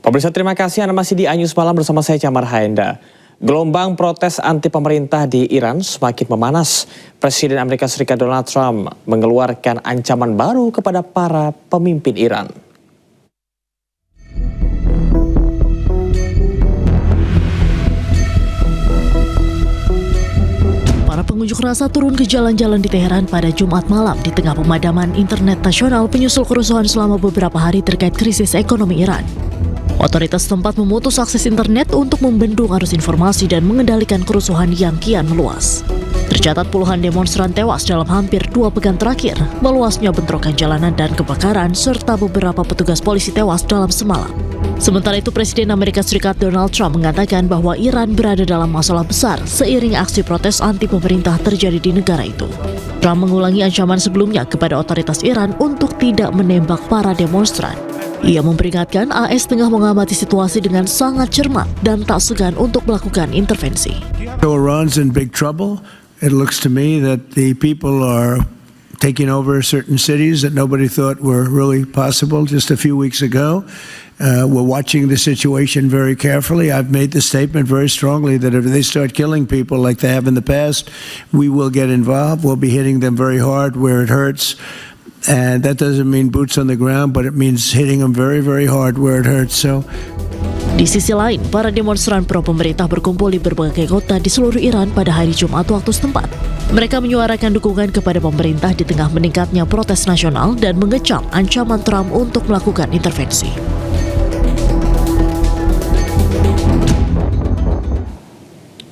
Pemirsa, terima kasih Anda masih di iNews Malam bersama saya Camar Haenda. Gelombang protes anti pemerintah di Iran semakin memanas. Presiden Amerika Serikat Donald Trump mengeluarkan ancaman baru kepada para pemimpin Iran. Para pengunjuk rasa turun ke jalan-jalan di Teheran pada Jumat malam di tengah pemadaman internet nasional penyusul kerusuhan selama beberapa hari terkait krisis ekonomi Iran. Otoritas setempat memutus akses internet untuk membendung arus informasi dan mengendalikan kerusuhan yang kian meluas. Tercatat puluhan demonstran tewas dalam hampir 2 pekan terakhir, meluasnya bentrokan jalanan dan kebakaran, serta beberapa petugas polisi tewas dalam semalam. Sementara itu, Presiden Amerika Serikat Donald Trump mengatakan bahwa Iran berada dalam masalah besar seiring aksi protes anti pemerintah terjadi di negara itu. Trump mengulangi ancaman sebelumnya kepada otoritas Iran untuk tidak menembak para demonstran. Ia memperingatkan AS tengah mengamati situasi dengan sangat cermat dan tak segan untuk melakukan intervensi. Iran's in big trouble. It looks to me that the people are taking over certain cities that nobody thought were really possible just a few weeks ago. We're watching the situation very carefully. I've made the statement very strongly that if they start killing people like they have in the past, we will get involved. We'll be hitting them very hard where it hurts. And that doesn't mean boots on the ground, but it means hitting them very, very hard where it hurts. Di sisi lain, para demonstran pro pemerintah berkumpul di berbagai kota di seluruh Iran pada hari Jumat waktu setempat. Mereka menyuarakan dukungan kepada pemerintah di tengah meningkatnya protes nasional dan mengecam ancaman Trump untuk melakukan intervensi.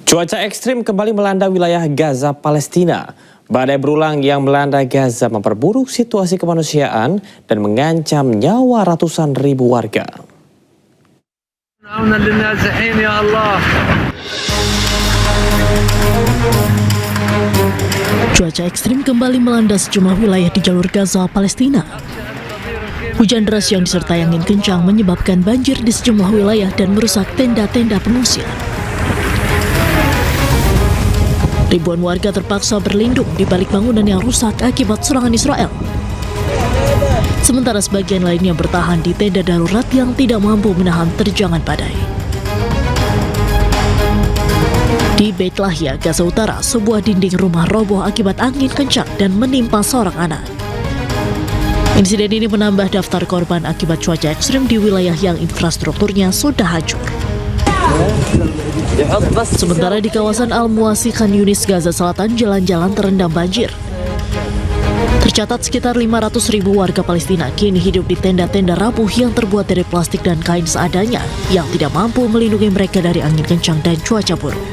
Cuaca ekstrim kembali melanda wilayah Gaza, Palestina. Badai berulang yang melanda Gaza memperburuk situasi kemanusiaan dan mengancam nyawa ratusan ribu warga. Cuaca ekstrim kembali melanda sejumlah wilayah di jalur Gaza, Palestina. Hujan deras yang disertai angin kencang menyebabkan banjir di sejumlah wilayah dan merusak tenda-tenda pengungsian. Ribuan warga terpaksa berlindung di balik bangunan yang rusak akibat serangan Israel. Sementara sebagian lainnya bertahan di tenda darurat yang tidak mampu menahan terjangan badai. Di Beit Lahia, Gaza Utara, sebuah dinding rumah roboh akibat angin kencang dan menimpa seorang anak. Insiden ini menambah daftar korban akibat cuaca ekstrim di wilayah yang infrastrukturnya sudah hancur. Sementara di kawasan Al-Muwasi, Khan Yunis, Gaza Selatan, jalan-jalan terendam banjir. Tercatat sekitar 500.000 warga Palestina kini hidup di tenda-tenda rapuh yang terbuat dari plastik dan kain seadanya yang tidak mampu melindungi mereka dari angin kencang dan cuaca buruk.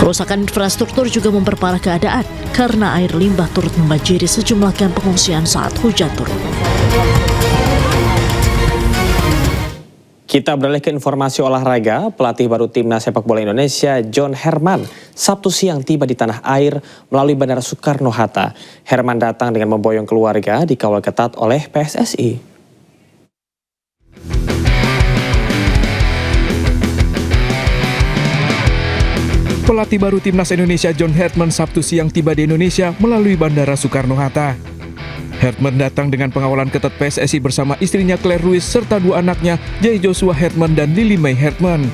Kerusakan infrastruktur juga memperparah keadaan karena air limbah turut membanjiri sejumlah kamp pengungsian saat hujan turun. Kita beralih ke informasi olahraga. Pelatih baru timnas sepak bola Indonesia, John Herman, Sabtu siang tiba di tanah air melalui Bandara Soekarno-Hatta. Herman datang dengan memboyong keluarga dikawal ketat oleh PSSI. Pelatih baru timnas Indonesia John Herman Sabtu siang tiba di Indonesia melalui Bandara Soekarno-Hatta. Herman datang dengan pengawalan ketat PSSI bersama istrinya Claire Ruiz serta 2 anaknya, Jay Joshua Herman dan Lily May Herman.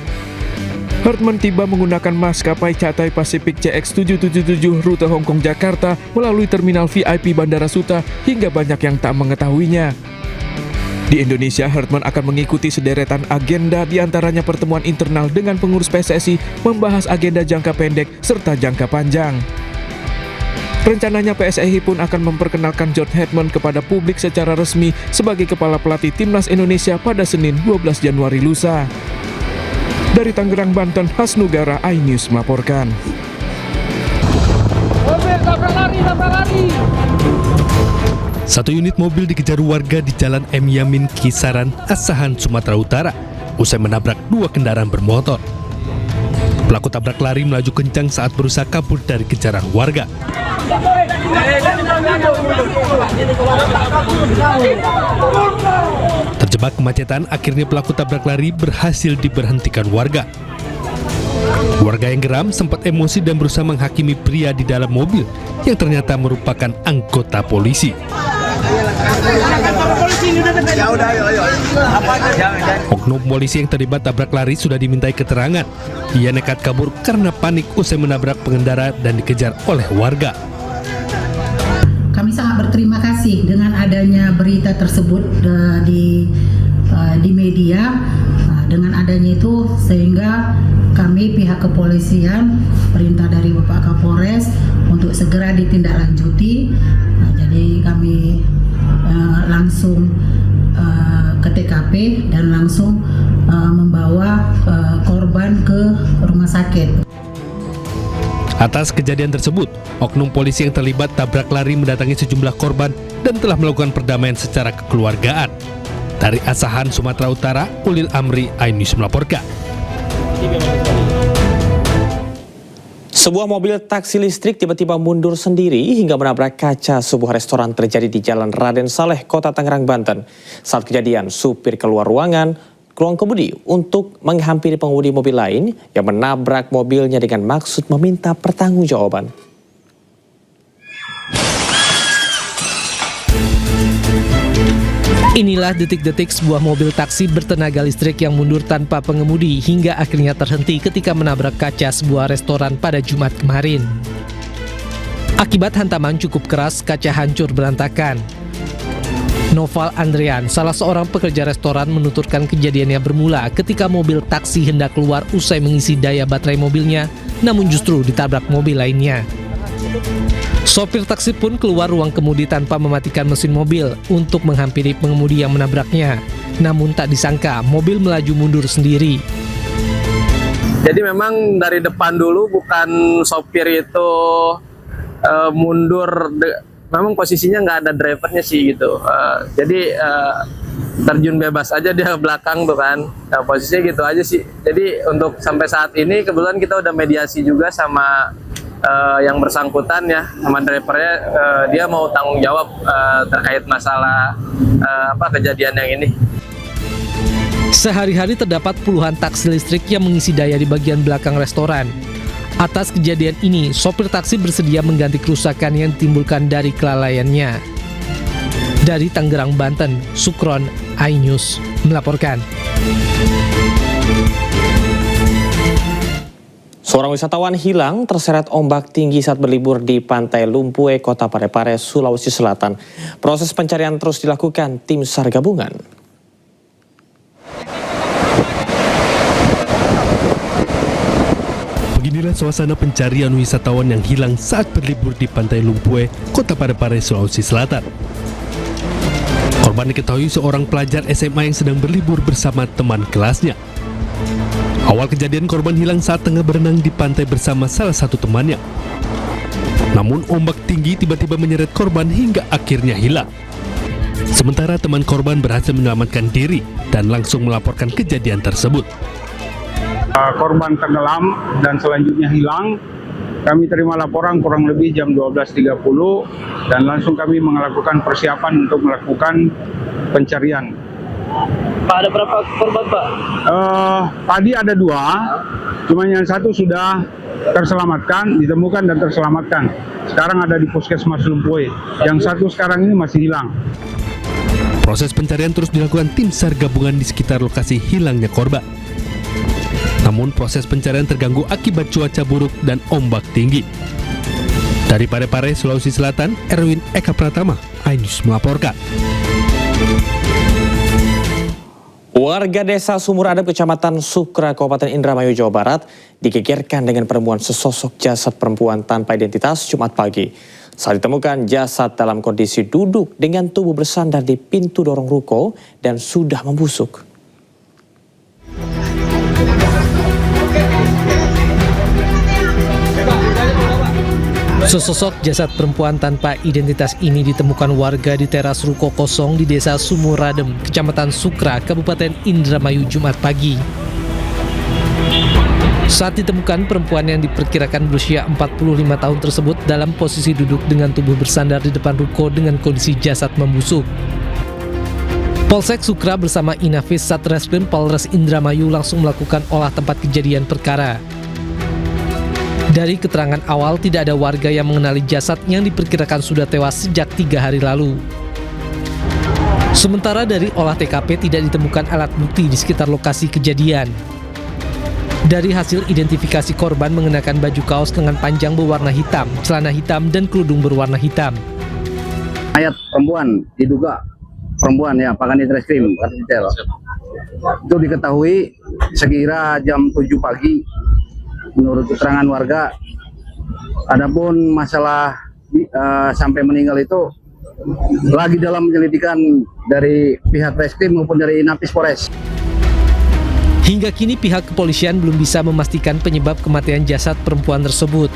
Herman tiba menggunakan maskapai Cathay Pacific CX777 rute Hong Kong Jakarta melalui terminal VIP Bandara Suta hingga banyak yang tak mengetahuinya. Di Indonesia, Herman akan mengikuti sederetan agenda diantaranya pertemuan internal dengan pengurus PSSI membahas agenda jangka pendek serta jangka panjang. Rencananya PSSI pun akan memperkenalkan John Herman kepada publik secara resmi sebagai kepala pelatih timnas Indonesia pada Senin 12 Januari lusa. Dari Tangerang, Banten, Hasnugara, iNews melaporkan. Satu unit mobil dikejar warga di Jalan M. Yamin, Kisaran, Asahan, Sumatera Utara, usai menabrak 2 kendaraan bermotor. Pelaku tabrak lari melaju kencang saat berusaha kabur dari kejaran warga. Terjebak kemacetan, akhirnya pelaku tabrak lari berhasil diberhentikan warga. Warga yang geram sempat emosi dan berusaha menghakimi pria di dalam mobil yang ternyata merupakan anggota polisi. Oknum polisi yang terlibat tabrak lari sudah dimintai keterangan. Ia nekat kabur karena panik usai menabrak pengendara dan dikejar oleh warga. Kami sangat berterima kasih dengan adanya berita tersebut di media. Dengan adanya itu sehingga kami pihak kepolisian perintah dari Bapak Kapolres untuk segera ditindaklanjuti. Jadi kami langsung ke TKP dan langsung membawa korban ke rumah sakit. Atas kejadian tersebut, oknum polisi yang terlibat tabrak lari mendatangi sejumlah korban dan telah melakukan perdamaian secara kekeluargaan. Dari Asahan, Sumatera Utara, Ulil Amri, iNews melaporkan. Sebuah mobil taksi listrik tiba-tiba mundur sendiri hingga menabrak kaca sebuah restoran terjadi di Jalan Raden Saleh, Kota Tangerang, Banten. Saat kejadian, supir keluar ruang kemudi untuk menghampiri pengemudi mobil lain yang menabrak mobilnya dengan maksud meminta pertanggungjawaban. Inilah detik-detik sebuah mobil taksi bertenaga listrik yang mundur tanpa pengemudi hingga akhirnya terhenti ketika menabrak kaca sebuah restoran pada Jumat kemarin. Akibat hantaman cukup keras, kaca hancur berantakan. Noval Andrian, salah seorang pekerja restoran, menuturkan kejadiannya bermula ketika mobil taksi hendak keluar usai mengisi daya baterai mobilnya, namun justru ditabrak mobil lainnya. Sopir taksi pun keluar ruang kemudi tanpa mematikan mesin mobil untuk menghampiri pengemudi yang menabraknya. Namun tak disangka mobil melaju mundur sendiri. Jadi memang dari depan dulu bukan sopir itu mundur, memang posisinya nggak ada drivernya sih gitu. Jadi terjun bebas aja dia belakang tuh kan. Nah, posisinya gitu aja sih. Jadi untuk sampai saat ini kebetulan kita udah mediasi juga sama yang bersangkutan ya, sama drivernya, dia mau tanggung jawab terkait masalah kejadian yang ini. Sehari-hari terdapat puluhan taksi listrik yang mengisi daya di bagian belakang restoran. Atas kejadian ini, sopir taksi bersedia mengganti kerusakan yang ditimbulkan dari kelalaiannya. Dari Tangerang, Banten, Sukron, iNews melaporkan. Seorang wisatawan hilang terseret ombak tinggi saat berlibur di Pantai Lumpue, Kota Parepare, Sulawesi Selatan. Proses pencarian terus dilakukan tim SAR gabungan. Beginilah suasana pencarian wisatawan yang hilang saat berlibur di Pantai Lumpue, Kota Parepare, Sulawesi Selatan. Korban diketahui seorang pelajar SMA yang sedang berlibur bersama teman kelasnya. Awal kejadian, korban hilang saat tengah berenang di pantai bersama salah satu temannya. Namun ombak tinggi tiba-tiba menyeret korban hingga akhirnya hilang. Sementara teman korban berhasil menyelamatkan diri dan langsung melaporkan kejadian tersebut. Korban tenggelam dan selanjutnya hilang. Kami terima laporan kurang lebih jam 12.30 dan langsung kami melakukan persiapan untuk melakukan pencarian. Pak, ada berapa korban, Pak? Tadi ada 2, cuma yang satu sudah terselamatkan, ditemukan dan terselamatkan. Sekarang ada di Puskesmas Lumpue. Yang satu sekarang ini masih hilang. Proses pencarian terus dilakukan tim SAR gabungan di sekitar lokasi hilangnya korban. Namun proses pencarian terganggu akibat cuaca buruk dan ombak tinggi. Dari Parepare, Sulawesi Selatan, Erwin Eka Pratama, iNews melaporkan. Warga desa Sumuradep, Kecamatan Sukra, Kabupaten Indramayu, Jawa Barat, digegerkan dengan penemuan sesosok jasad perempuan tanpa identitas Jumat pagi. Saat ditemukan, jasad dalam kondisi duduk dengan tubuh bersandar di pintu dorong ruko dan sudah membusuk. Sesosok jasad perempuan tanpa identitas ini ditemukan warga di teras ruko kosong di desa Sumuradem, Kecamatan Sukra, Kabupaten Indramayu, Jumat pagi. Saat ditemukan, perempuan yang diperkirakan berusia 45 tahun tersebut dalam posisi duduk dengan tubuh bersandar di depan ruko dengan kondisi jasad membusuk. Polsek Sukra bersama Inafis Satreskrim Polres Indramayu langsung melakukan olah tempat kejadian perkara. Dari keterangan awal, tidak ada warga yang mengenali jasad yang diperkirakan sudah tewas sejak 3 hari lalu. Sementara dari olah TKP tidak ditemukan alat bukti di sekitar lokasi kejadian. Dari hasil identifikasi korban mengenakan baju kaos lengan panjang berwarna hitam, celana hitam, dan kerudung berwarna hitam. Mayat perempuan, diduga perempuan ya, Pak Kanit Reskrim, detail. Itu diketahui sekira jam 7 pagi menurut keterangan warga. Adapun masalah sampai meninggal itu lagi dalam penyelidikan dari pihak Reskrim maupun dari Inapis Polres. Hingga kini pihak kepolisian belum bisa memastikan penyebab kematian jasad perempuan tersebut.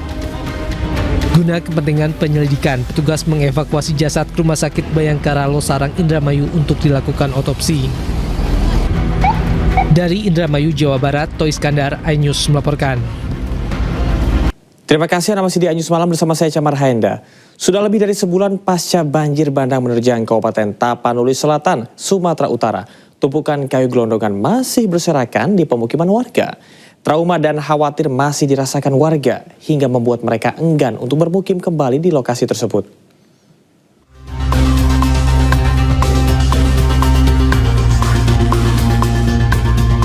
Guna kepentingan penyelidikan, petugas mengevakuasi jasad ke Rumah Sakit Bayangkara Losarang Indramayu untuk dilakukan otopsi. Dari Indramayu, Jawa Barat, Toy Iskandar, iNews melaporkan. Terima kasih Anda masih di iNews Malam bersama saya Camar Haenda. Sudah lebih dari sebulan pasca banjir bandang menerjang Kabupaten Tapanuli Selatan, Sumatera Utara, tumpukan kayu gelondongan masih berserakan di pemukiman warga. Trauma dan khawatir masih dirasakan warga hingga membuat mereka enggan untuk bermukim kembali di lokasi tersebut.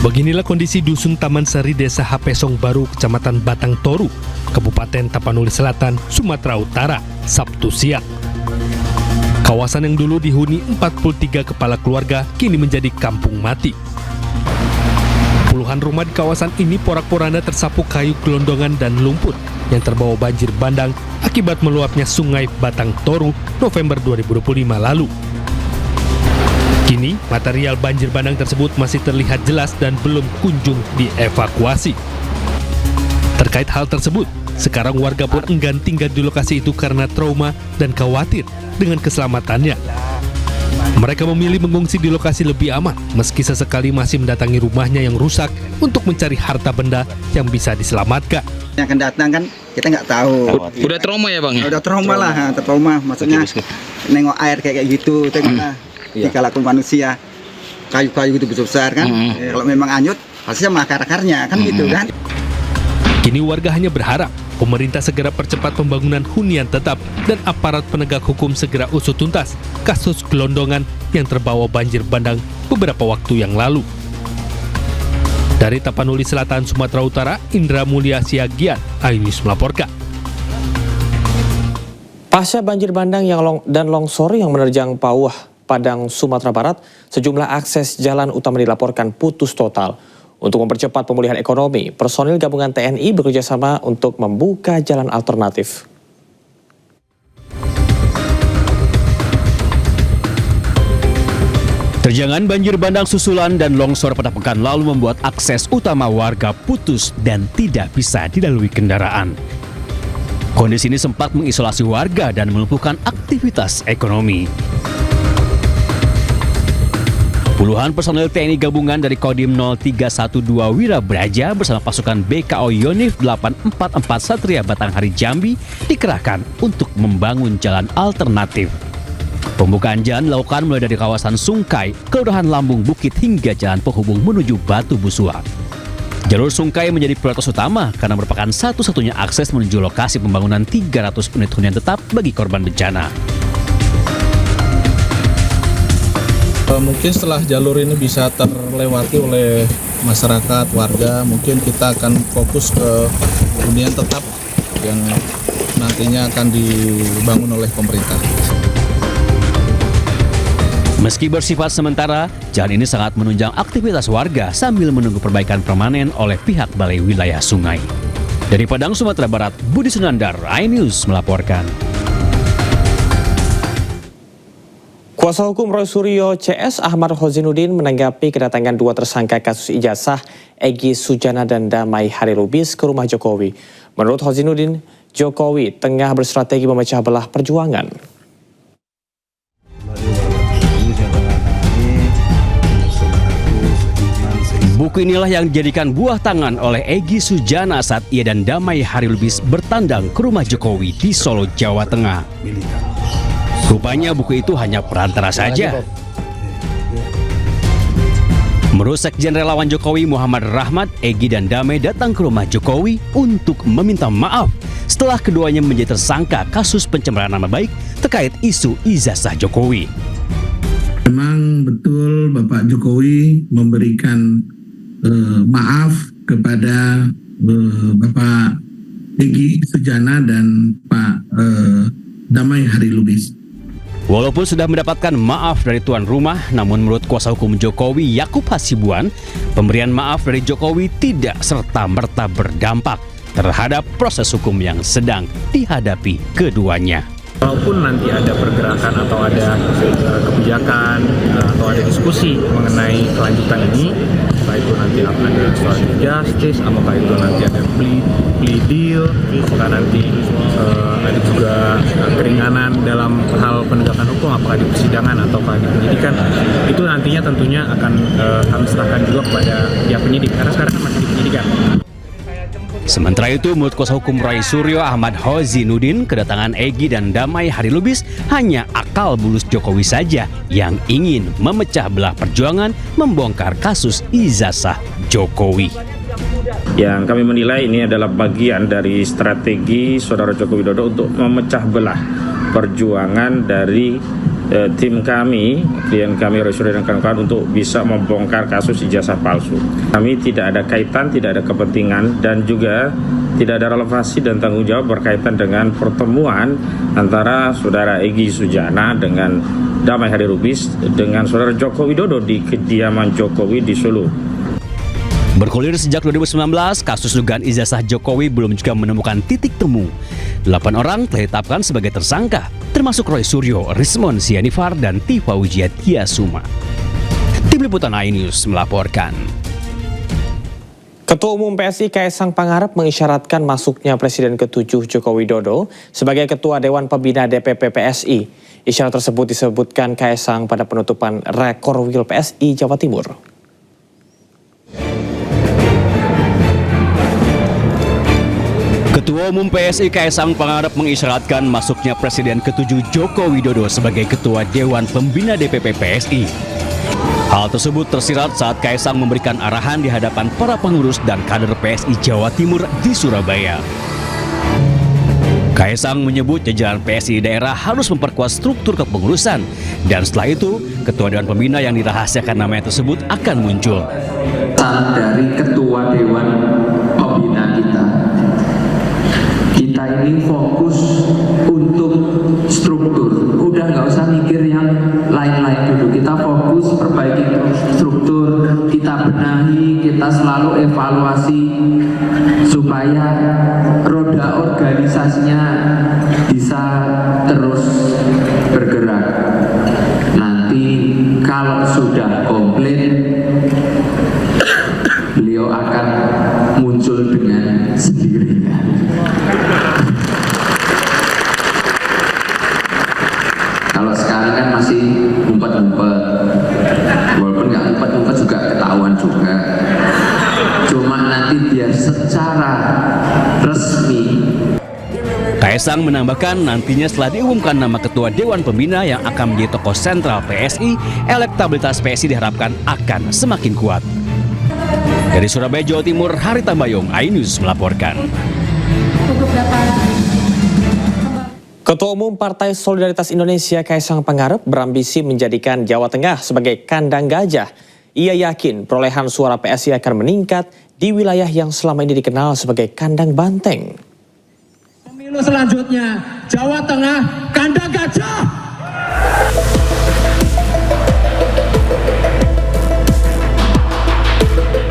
Beginilah kondisi Dusun Taman Sari, Desa Hapesong Baru, Kecamatan Batang Toru, Kabupaten Tapanuli Selatan, Sumatera Utara, Sabtu siang. Kawasan yang dulu dihuni 43 kepala keluarga kini menjadi kampung mati. Puluhan rumah di kawasan ini porak-poranda tersapu kayu gelondongan dan lumpur yang terbawa banjir bandang akibat meluapnya Sungai Batang Toru November 2025 lalu. Kini, material banjir bandang tersebut masih terlihat jelas dan belum kunjung dievakuasi. Terkait hal tersebut, sekarang warga pun enggan tinggal di lokasi itu karena trauma dan khawatir dengan keselamatannya. Mereka memilih mengungsi di lokasi lebih aman, meski sesekali masih mendatangi rumahnya yang rusak untuk mencari harta benda yang bisa diselamatkan. Yang akan datang kan kita nggak tahu. Udah trauma ya Bang? Udah trauma lah, trauma. Maksudnya nengok air kayak gitu, tengoklah dikalaupun manusia kayu-kayu itu besar kan. Kalau memang anyut, hasilnya akar-akarnya kan gitu kan. Kini warga hanya berharap pemerintah segera percepat pembangunan hunian tetap dan aparat penegak hukum segera usut tuntas kasus gelondongan yang terbawa banjir bandang beberapa waktu yang lalu. Dari Tapanuli Selatan, Sumatera Utara, Indra Mulia Siagian, iNews melaporkan. Pasca banjir bandang dan longsor yang menerjang Pauh, Padang, Sumatera Barat, sejumlah akses jalan utama dilaporkan putus total. Untuk mempercepat pemulihan ekonomi, personil gabungan TNI bekerjasama untuk membuka jalan alternatif. Terjangan banjir bandang susulan dan longsor pada pekan lalu membuat akses utama warga putus dan tidak bisa dilalui kendaraan. Kondisi ini sempat mengisolasi warga dan melumpuhkan aktivitas ekonomi. Puluhan personel TNI gabungan dari Kodim 0312 Wirabraja bersama pasukan BKO Yonif 844 Satria Batanghari Jambi dikerahkan untuk membangun jalan alternatif. Pembukaan jalan dilakukan mulai dari kawasan Sungkai, Kelurahan Lambung Bukit hingga jalan penghubung menuju Batu Busua. Jalur Sungkai menjadi prioritas utama karena merupakan satu-satunya akses menuju lokasi pembangunan 300 unit hunian tetap bagi korban bencana. Mungkin setelah jalur ini bisa terlewati oleh masyarakat, warga, mungkin kita akan fokus ke hunian tetap yang nantinya akan dibangun oleh pemerintah. Meski bersifat sementara, jalan ini sangat menunjang aktivitas warga sambil menunggu perbaikan permanen oleh pihak Balai Wilayah Sungai. Dari Padang, Sumatera Barat, Budi Sunandar, iNews melaporkan. Kuasa hukum Roy Suryo CS Ahmad Hozinuddin menanggapi kedatangan dua tersangka kasus ijazah Egy Sujana dan Damai Harilubis ke rumah Jokowi. Menurut Hozinuddin, Jokowi tengah berstrategi memecah belah perjuangan. Buku inilah yang dijadikan buah tangan oleh Egy Sujana saat ia dan Damai Harilubis bertandang ke rumah Jokowi di Solo, Jawa Tengah. Rupanya buku itu hanya perantara saja. Menurut Sekjen Relawan Jokowi Muhammad Rahmat, Egy dan Damai datang ke rumah Jokowi untuk meminta maaf setelah keduanya menjadi tersangka kasus pencemaran nama baik terkait isu ijazah Jokowi. Memang betul Bapak Jokowi memberikan maaf kepada Bapak Egy Sujana dan Pak Damai Harilubis. Walaupun sudah mendapatkan maaf dari tuan rumah, namun menurut kuasa hukum Jokowi Yakub Hasibuan, pemberian maaf dari Jokowi tidak serta-merta berdampak terhadap proses hukum yang sedang dihadapi keduanya. Walaupun nanti ada pergerakan atau ada kebijakan atau ada diskusi mengenai kelanjutan ini, apakah itu nanti akan ada restoratif justice, apakah itu nanti ada plea deal, apakah nanti ada juga keringanan dalam hal penegakan hukum, apakah di persidangan ataukah di penyidikan, itu nantinya tentunya akan kami serahkan juga kepada pihak penyidik, karena sekarang kan masih di penyidikan. Sementara itu, menurut kuasa hukum Roy Suryo Ahmad Hozinuddin, kedatangan Egy dan Damai Harilubis hanya akal bulus Jokowi saja yang ingin memecah belah perjuangan membongkar kasus ijazah Jokowi. Yang kami menilai ini adalah bagian dari strategi Saudara Joko Widodo untuk memecah belah perjuangan dari tim kami, klien kami Roy Suryo dan kawan-kawan untuk bisa membongkar kasus ijazah palsu. Kami tidak ada kaitan, tidak ada kepentingan dan juga tidak ada relevansi dan tanggung jawab berkaitan dengan pertemuan antara Saudara Egy Sujana dengan Damai Harilubis dengan Saudara Joko Widodo di kediaman Jokowi di Solo. Bergulir sejak 2019, kasus dugaan ijazah Jokowi belum juga menemukan titik temu. 8 orang telah ditetapkan sebagai tersangka, termasuk Roy Suryo, Rismon Sianifar, dan Tifa Wijiatia Suma. Tim Liputan iNews melaporkan. Ketua Umum PSI Kaisang Pangarep mengisyaratkan masuknya Presiden ke-7 Joko Widodo sebagai Ketua Dewan Pembina DPP PSI. Isyarat tersebut disebutkan Kaisang pada penutupan Rekorwil PSI Jawa Timur. Ketua Umum PSI Kaisang Pangarep mengisyaratkan masuknya Presiden ke-7 Joko Widodo sebagai Ketua Dewan Pembina DPP PSI. Hal tersebut tersirat saat Kaisang memberikan arahan di hadapan para pengurus dan kader PSI Jawa Timur di Surabaya. Kaisang menyebut jajaran PSI daerah harus memperkuat struktur kepengurusan, dan setelah itu Ketua Dewan Pembina yang dirahasiakan namanya tersebut akan muncul. Dari Ketua Dewan Pembina kita ini fokus untuk struktur, udah nggak usah mikir yang lain-lain dulu, kita fokus perbaiki struktur, kita benahi, kita selalu evaluasi supaya roda organisasinya bisa terus bergerak. Nanti kalau sudah komplit, beliau akan muncul dengan sendirinya. Kalau sekarang kan masih ngumpet-ngumpet, walaupun nggak ngumpet-ngumpet juga ketahuan juga. Cuma nanti biar secara resmi. Kaisang menambahkan nantinya setelah diumumkan nama Ketua Dewan Pembina yang akan menjadi tokoh sentral PSI, elektabilitas PSI diharapkan akan semakin kuat. Dari Surabaya, Jawa Timur, Hari Tambayong, iNews melaporkan. Ketua Umum Partai Solidaritas Indonesia Kaisang Pangarep berambisi menjadikan Jawa Tengah sebagai kandang gajah. Ia yakin perolehan suara PSI akan meningkat di wilayah yang selama ini dikenal sebagai kandang banteng. Pemilu selanjutnya, Jawa Tengah kandang gajah.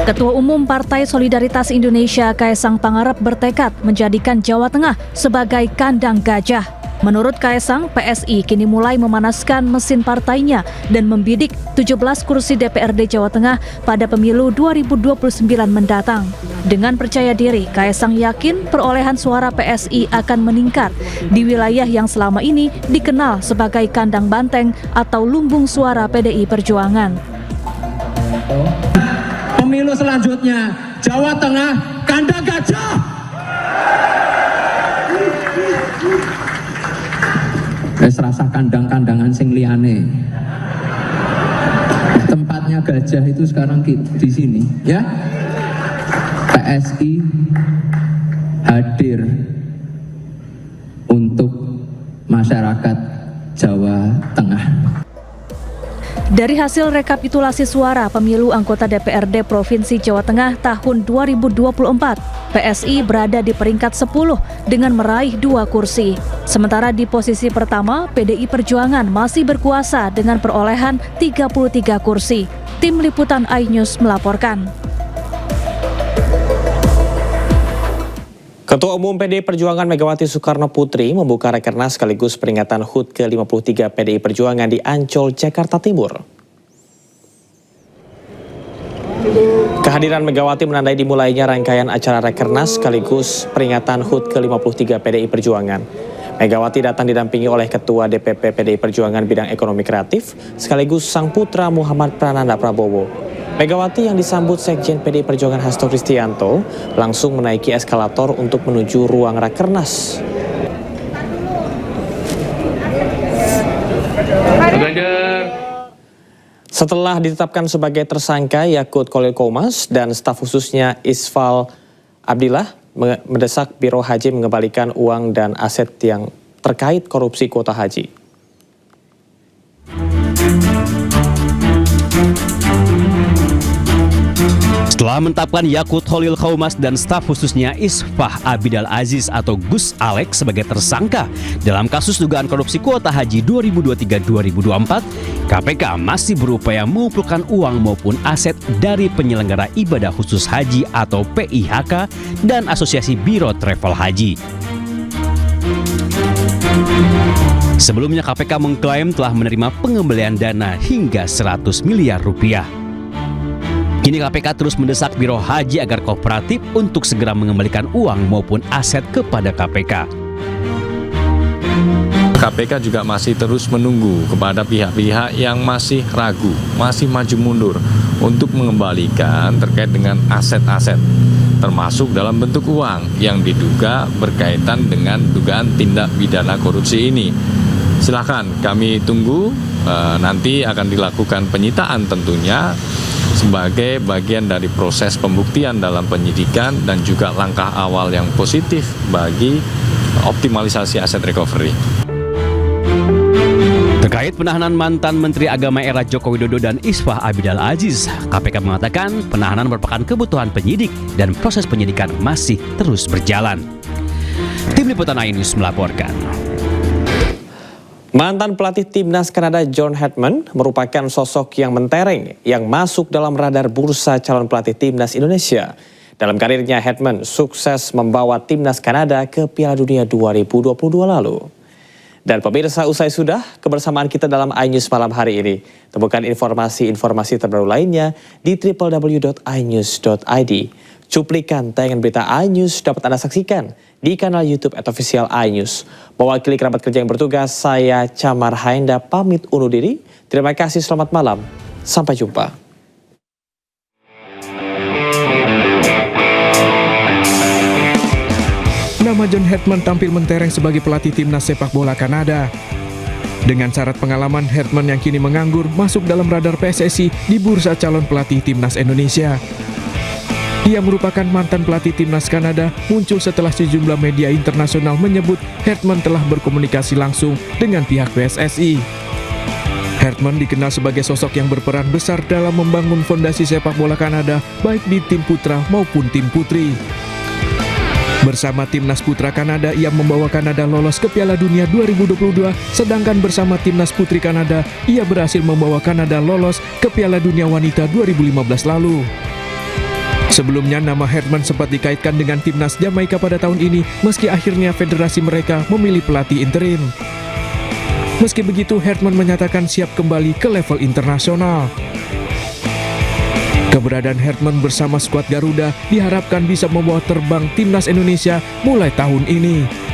Ketua Umum Partai Solidaritas Indonesia Kaisang Pangarep bertekad menjadikan Jawa Tengah sebagai kandang gajah. Menurut Kaisang, PSI kini mulai memanaskan mesin partainya dan membidik 17 kursi DPRD Jawa Tengah pada pemilu 2029 mendatang. Dengan percaya diri, Kaisang yakin perolehan suara PSI akan meningkat di wilayah yang selama ini dikenal sebagai kandang banteng atau lumbung suara PDI Perjuangan. Pemilu selanjutnya, Jawa Tengah kandang gajah. Rasa kandang-kandangan sing liyane. Tempatnya gajah itu sekarang di sini, ya. PSI hadir untuk masyarakat Jawa Tengah. Dari hasil rekapitulasi suara pemilu anggota DPRD Provinsi Jawa Tengah tahun 2024, PSI berada di peringkat 10 dengan meraih 2 kursi. Sementara di posisi pertama, PDI Perjuangan masih berkuasa dengan perolehan 33 kursi. Tim Liputan iNews melaporkan. Ketua Umum PDI Perjuangan Megawati Soekarno Putri membuka rakernas sekaligus peringatan HUT ke-53 PDI Perjuangan di Ancol, Jakarta Timur. Kehadiran Megawati menandai dimulainya rangkaian acara rakernas sekaligus peringatan HUT ke-53 PDI Perjuangan. Megawati datang didampingi oleh Ketua DPP PDI Perjuangan bidang ekonomi kreatif sekaligus sang putra Muhammad Prananda Prabowo. Megawati yang disambut Sekjen PDI Perjuangan Hasto Kristianto langsung menaiki eskalator untuk menuju ruang rakernas. Setelah ditetapkan sebagai tersangka, Yakut Khalil Qomas dan staf khususnya Isfal Abdillah mendesak Biro Haji mengembalikan uang dan aset yang terkait korupsi kuota haji. Setelah menetapkan Yakut Khalil Qomas dan staf khususnya Isfah Abidal Aziz atau Gus Alex sebagai tersangka dalam kasus dugaan korupsi kuota haji 2023-2024, KPK masih berupaya mengumpulkan uang maupun aset dari penyelenggara ibadah khusus haji atau PIHK dan Asosiasi Biro Travel Haji. Sebelumnya KPK mengklaim telah menerima pengembalian dana hingga 100 miliar rupiah. Kini KPK terus mendesak Biro Haji agar kooperatif untuk segera mengembalikan uang maupun aset kepada KPK. KPK juga masih terus menunggu kepada pihak-pihak yang masih ragu, masih maju mundur untuk mengembalikan terkait dengan aset-aset, termasuk dalam bentuk uang yang diduga berkaitan dengan dugaan tindak pidana korupsi ini. Silakan kami tunggu, nanti akan dilakukan penyitaan tentunya sebagai bagian dari proses pembuktian dalam penyidikan dan juga langkah awal yang positif bagi optimalisasi aset recovery. Terkait penahanan mantan Menteri Agama era Joko Widodo dan Isfah Abidal Aziz, KPK mengatakan penahanan merupakan kebutuhan penyidik dan proses penyidikan masih terus berjalan. Tim Liputan iNews melaporkan. Mantan pelatih timnas Kanada John Hetman merupakan sosok yang mentereng yang masuk dalam radar bursa calon pelatih timnas Indonesia. Dalam karirnya, Hetman sukses membawa timnas Kanada ke Piala Dunia 2022 lalu. Dan pemirsa, usai sudah kebersamaan kita dalam iNews malam hari ini. Temukan informasi-informasi terbaru lainnya di www.inews.id. Cuplikan tayangan berita iNews dapat Anda saksikan di kanal YouTube @official iNews. Mewakili kerabat kerja yang bertugas, saya Camar Haenda pamit undur diri. Terima kasih, selamat malam. Sampai jumpa. Nama John Hetman tampil mentereng sebagai pelatih timnas sepak bola Kanada. Dengan syarat pengalaman, Hetman yang kini menganggur masuk dalam radar PSSI di bursa calon pelatih timnas Indonesia. Ia merupakan mantan pelatih timnas Kanada, muncul setelah sejumlah media internasional menyebut Hetman telah berkomunikasi langsung dengan pihak PSSI. Hetman dikenal sebagai sosok yang berperan besar dalam membangun fondasi sepak bola Kanada, baik di tim putra maupun tim putri. Bersama timnas putra Kanada, ia membawa Kanada lolos ke Piala Dunia 2022, sedangkan bersama timnas putri Kanada, ia berhasil membawa Kanada lolos ke Piala Dunia Wanita 2015 lalu. Sebelumnya, nama Hetman sempat dikaitkan dengan timnas Jamaika pada tahun ini, meski akhirnya federasi mereka memilih pelatih interim. Meski begitu, Hetman menyatakan siap kembali ke level internasional. Keberadaan Hetman bersama skuad Garuda diharapkan bisa membawa terbang timnas Indonesia mulai tahun ini.